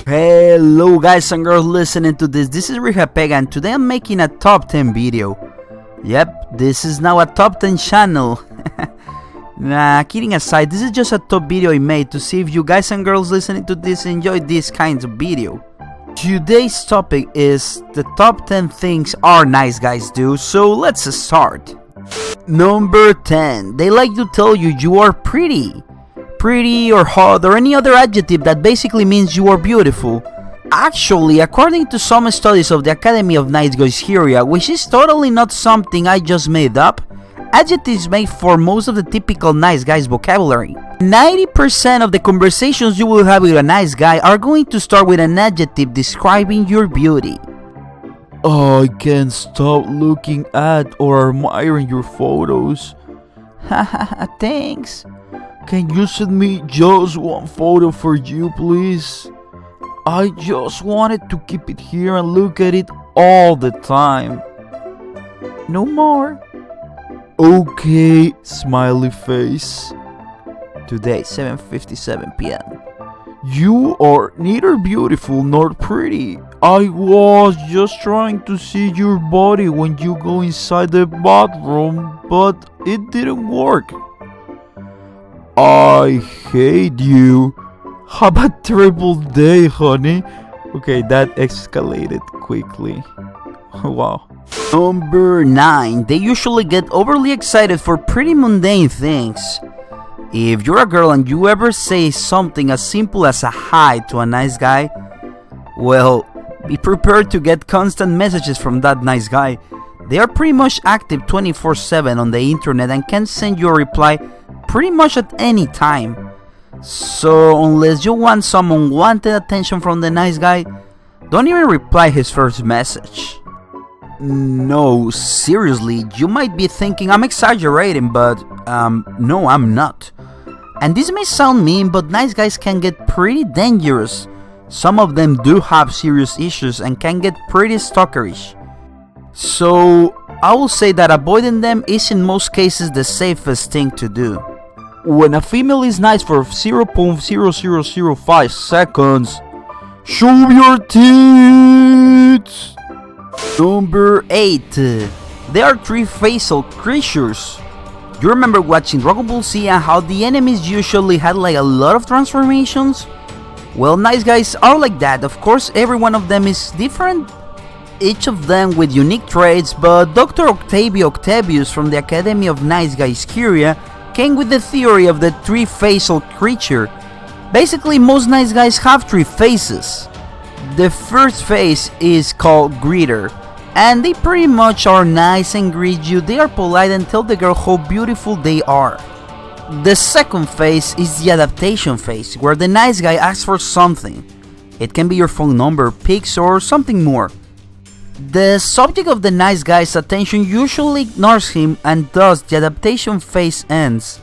Hello guys and girls listening to this. This is Rihapega and today I'm making a top 10 video. Yep, this is now a top 10 channel. Nah, kidding aside, this is just a top video I made to see if you guys and girls listening to this enjoy these kinds of video. Today's topic is the top 10 things our nice guys do, so let's start. Number 10. They like to tell you you are pretty or hot or any other adjective that basically means you are beautiful. Actually, according to some studies of the Academy of NiceGuys here, which is totally not something I just made up, adjectives make for most of the typical nice guys vocabulary. 90% of the conversations you will have with a nice guy are going to start with an adjective describing your beauty. I can't stop looking at or admiring your photos. Haha, thanks. Can you send me just one photo for you, please? I just wanted to keep it here and look at it all the time. No more. Okay, smiley face. Today, 7:57 p.m. You are neither beautiful nor pretty. I was just trying to see your body when you go inside the bathroom, but it didn't work. I hate you. Have a terrible day, honey. Okay, that escalated quickly. Wow. Number 9. They usually get overly excited for pretty mundane things. If you're a girl and you ever say something as simple as a hi to a nice guy, well, be prepared to get constant messages from that nice guy. They are pretty much active 24/7 on the internet and can send you a reply pretty much at any time. So unless you want some unwanted attention from the nice guy, don't even reply his first message. No, seriously, you might be thinking I'm exaggerating, but no, I'm not. And this may sound mean, but nice guys can get pretty dangerous. Some of them do have serious issues and can get pretty stalkerish. So I will say that avoiding them is in most cases the safest thing to do. When a female is nice for 0.0005 seconds, show your tits! Number 8. They are three-facial creatures. You remember watching Dragon Ball Z and how the enemies usually had like a lot of transformations? Well, nice guys are like that. Of course, every one of them is different, each of them with unique traits, but Dr. Octavius from the Academy of NiceGuys Curia came with the theory of the three-facial creature. Basically, most nice guys have three faces. The first face is called greeter, and they pretty much are nice and greet you. They are polite and tell the girl how beautiful they are. The second face is the adaptation face, where the nice guy asks for something. It can be your phone number, pics, or something more. The subject of the nice guy's attention usually ignores him, and thus the adaptation phase ends,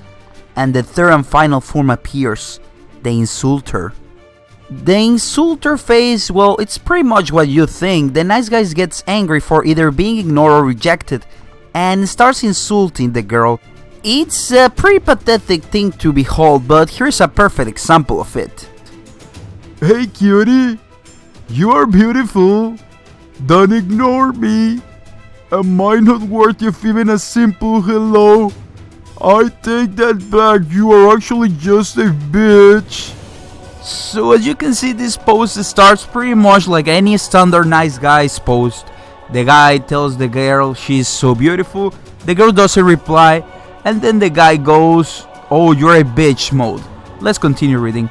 and the third and final form appears, the insulter. The insulter phase, well, it's pretty much what you think. The nice guy gets angry for either being ignored or rejected, and starts insulting the girl. It's a pretty pathetic thing to behold, but here's a perfect example of it. Hey cutie, you are beautiful. Don't ignore me. Am I not worthy of even a simple hello? I take that back, you are actually just a bitch. So as you can see, this post starts pretty much like any standard nice guy's post. The guy tells the girl she's so beautiful, the girl doesn't reply, and then the guy goes, oh, you're a bitch mode. Let's continue reading.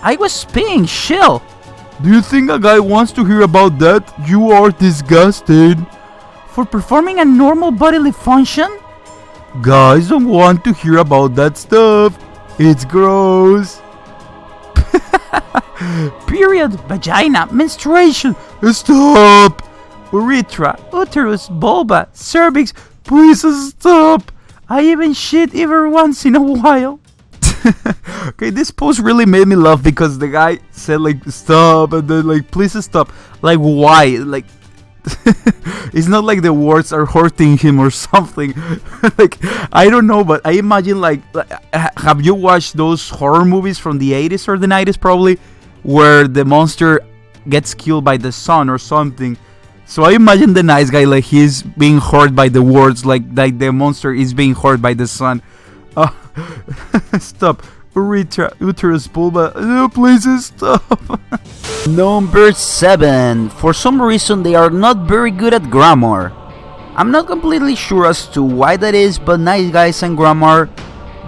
I was being chill. Do you think a guy wants to hear about that? You are disgusted. For performing a normal bodily function? Guys don't want to hear about that stuff. It's gross. Period, vagina, menstruation. Stop. Urethra, uterus, vulva, cervix. Please stop. I even shit every once in a while. Okay, this post really made me laugh because the guy said like stop and then like please stop. Like why? Like It's not like the words are hurting him or something. Like, I don't know, but I imagine like have you watched those horror movies from the 80s or the 90s probably, where the monster gets killed by the sun or something? So I imagine the nice guy like he's being hurt by the words, like the monster is being hurt by the sun. Stop. Uterus bulba. Please stop. Number 7. For some reason they are not very good at grammar. I'm not completely sure as to why that is, but nice guys and grammar,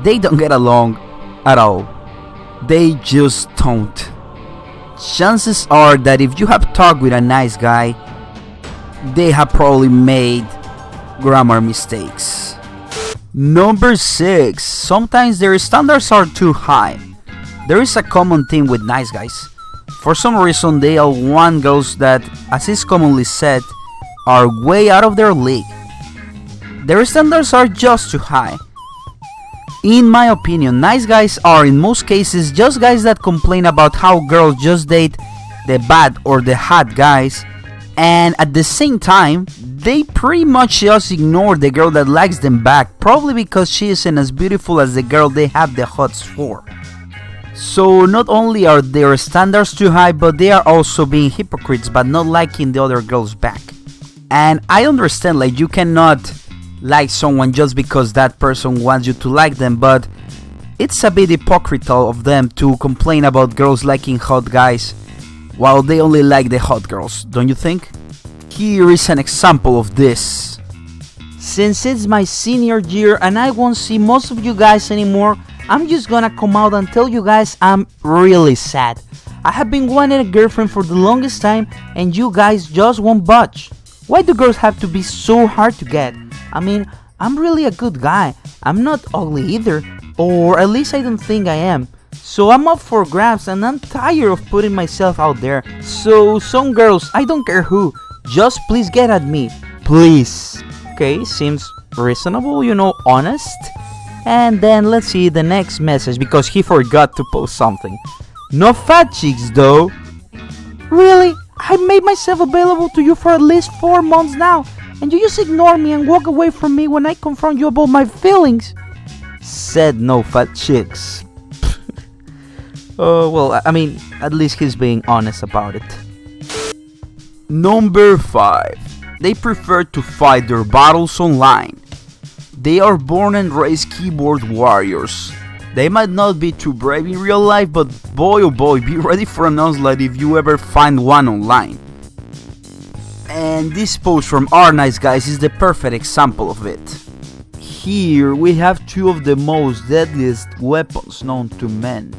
they don't get along at all. They just don't. Chances are that if you have talked with a nice guy, they have probably made grammar mistakes. Number 6. Sometimes their standards are too high. There is a common theme with nice guys. For some reason they all want girls that, as is commonly said, are way out of their league. Their standards are just too high. In my opinion, nice guys are in most cases just guys that complain about how girls just date the bad or the hot guys, and at the same time they pretty much just ignore the girl that likes them back, probably because she isn't as beautiful as the girl they have the hots for. So not only are their standards too high, but they are also being hypocrites by not liking the other girls back. And I understand, like, you cannot like someone just because that person wants you to like them, but it's a bit hypocritical of them to complain about girls liking hot guys while they only like the hot girls, don't you think? Here is an example of this. Since it's my senior year and I won't see most of you guys anymore, I'm just gonna come out and tell you guys I'm really sad. I have been wanting a girlfriend for the longest time and you guys just won't budge. Why do girls have to be so hard to get? I mean, I'm really a good guy. I'm not ugly either, or at least I don't think I am. So I'm up for grabs and I'm tired of putting myself out there. So some girls, I don't care who, just please get at me, please. Okay, seems reasonable, you know, honest. And then let's see the next message because he forgot to post something. No fat chicks though. Really? I made myself available to you for at least 4 months now, and you just ignore me and walk away from me when I confront you about my feelings. Said no fat chicks. Well, I mean, at least he's being honest about it. Number 5. They prefer to fight their battles online. They are born and raised keyboard warriors. They might not be too brave in real life, but boy oh boy, be ready for an onslaught if you ever find one online. And this post from our nice guys is the perfect example of it. Here we have 2 of the most deadliest weapons known to men.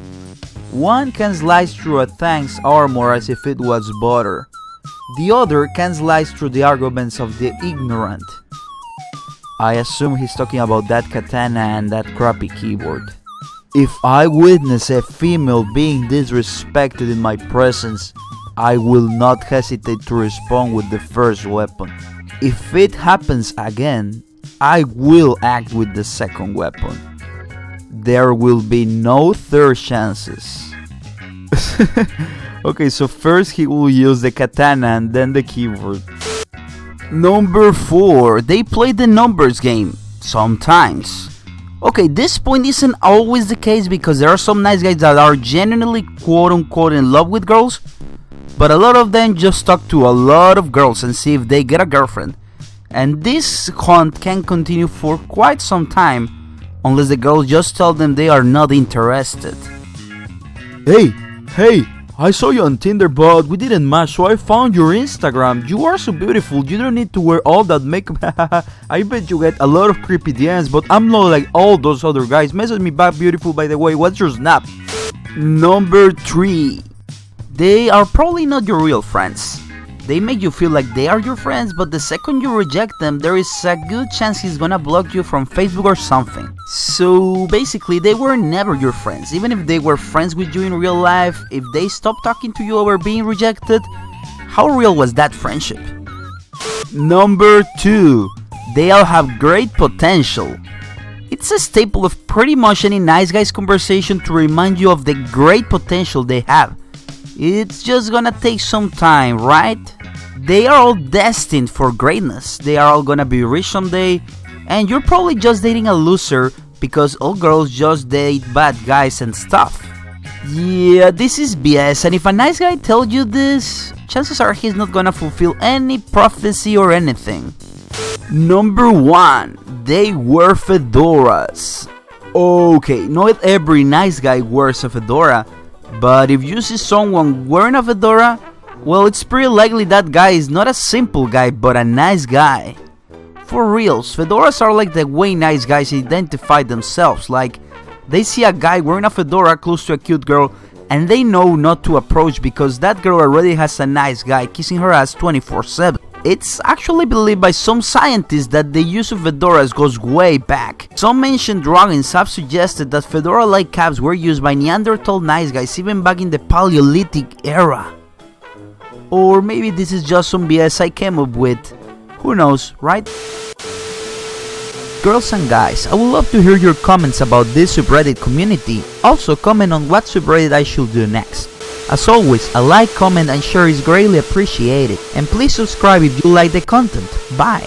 One can slice through a tank's armor as if it was butter. The other can slice through the arguments of the ignorant. I assume he's talking about that katana and that crappy keyboard. If I witness a female being disrespected in my presence, I will not hesitate to respond with the first weapon. If it happens again, I will act with the second weapon. There will be no third chances. Okay, so first he will use the katana and then the keyboard. Number 4. They play the numbers game. Sometimes. Okay, this point isn't always the case because there are some nice guys that are genuinely quote-unquote in love with girls, but a lot of them just talk to a lot of girls and see if they get a girlfriend. And this hunt can continue for quite some time unless the girls just tell them they are not interested. Hey, I saw you on Tinder, but we didn't match, so I found your Instagram. You are so beautiful, you don't need to wear all that makeup. I bet you get a lot of creepy DMs, but I'm not like all those other guys. Message me back, beautiful, by the way. What's your snap? Number 3. They are probably not your real friends. They make you feel like they are your friends, but the second you reject them, there is a good chance he's gonna block you from Facebook or something. So basically, they were never your friends. Even if they were friends with you in real life, if they stopped talking to you over being rejected, how real was that friendship? Number 2. They all have great potential. It's a staple of pretty much any nice guy's conversation to remind you of the great potential they have. It's just gonna take some time, right? They are all destined for greatness. They are all gonna be rich someday, and you're probably just dating a loser because all girls just date bad guys and stuff. Yeah, this is BS, and if a nice guy tells you this, chances are he's not gonna fulfill any prophecy or anything. Number 1, they wear fedoras. Okay, not every nice guy wears a fedora, but if you see someone wearing a fedora, well, it's pretty likely that guy is not a simple guy, but a nice guy. For reals, fedoras are like the way nice guys identify themselves. Like, they see a guy wearing a fedora close to a cute girl, and they know not to approach because that girl already has a nice guy kissing her ass 24/7. It's actually believed by some scientists that the use of fedoras goes way back. Some ancient dragons have suggested that fedora-like caps were used by Neanderthal nice guys even back in the Paleolithic era. Or maybe this is just some BS I came up with. Who knows, right? Girls and guys, I would love to hear your comments about this subreddit community. Also comment on what subreddit I should do next. As always, a like, comment and share is greatly appreciated. And please subscribe if you like the content. Bye!